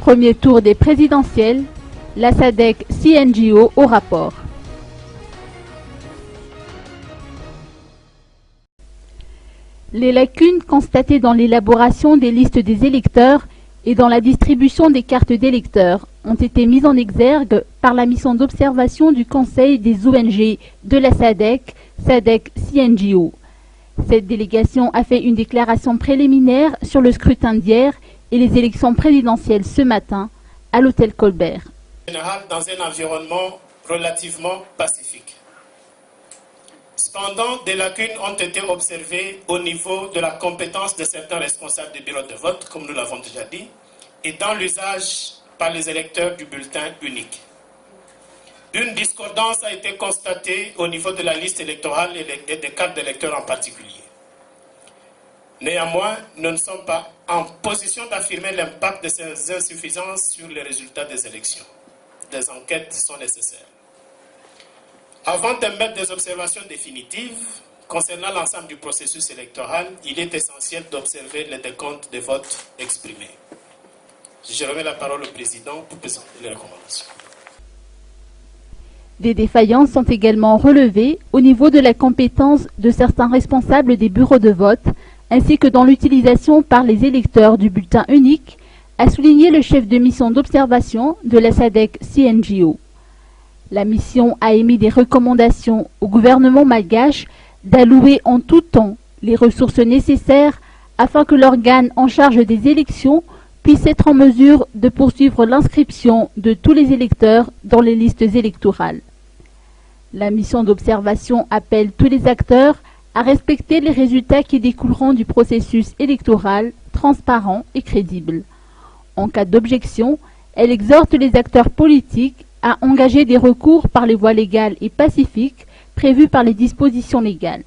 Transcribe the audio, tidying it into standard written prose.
Premier tour des présidentielles, la SADC-CNJO au rapport. Les lacunes constatées dans l'élaboration des listes des électeurs et dans la distribution des cartes d'électeurs ont été mises en exergue par la mission d'observation du Conseil des ONG de la SADC, SADC-CNJO. Cette délégation a fait une déclaration préliminaire sur le scrutin d'hier et les élections présidentielles ce matin à l'hôtel Colbert. Dans un environnement relativement pacifique. Cependant, des lacunes ont été observées au niveau de la compétence de certains responsables du bureau de vote, comme nous l'avons déjà dit, et dans l'usage par les électeurs du bulletin unique. Une discordance a été constatée au niveau de la liste électorale et des cartes d'électeurs en particulier. Néanmoins, nous ne sommes pas en position d'affirmer l'impact de ces insuffisances sur les résultats des élections. Des enquêtes sont nécessaires. Avant d'émettre des observations définitives concernant l'ensemble du processus électoral, il est essentiel d'observer les décomptes des votes exprimés. Je remets la parole au président pour présenter les recommandations. Des défaillances sont également relevées au niveau de la compétence de certains responsables des bureaux de vote, ainsi que dans l'utilisation par les électeurs du bulletin unique, a souligné le chef de mission d'observation de la SADC-CNJO. La mission a émis des recommandations au gouvernement malgache d'allouer en tout temps les ressources nécessaires afin que l'organe en charge des élections puisse être en mesure de poursuivre l'inscription de tous les électeurs dans les listes électorales. La mission d'observation appelle tous les acteurs à respecter les résultats qui découleront du processus électoral transparent et crédible. En cas d'objection, elle exhorte les acteurs politiques à engager des recours par les voies légales et pacifiques prévues par les dispositions légales.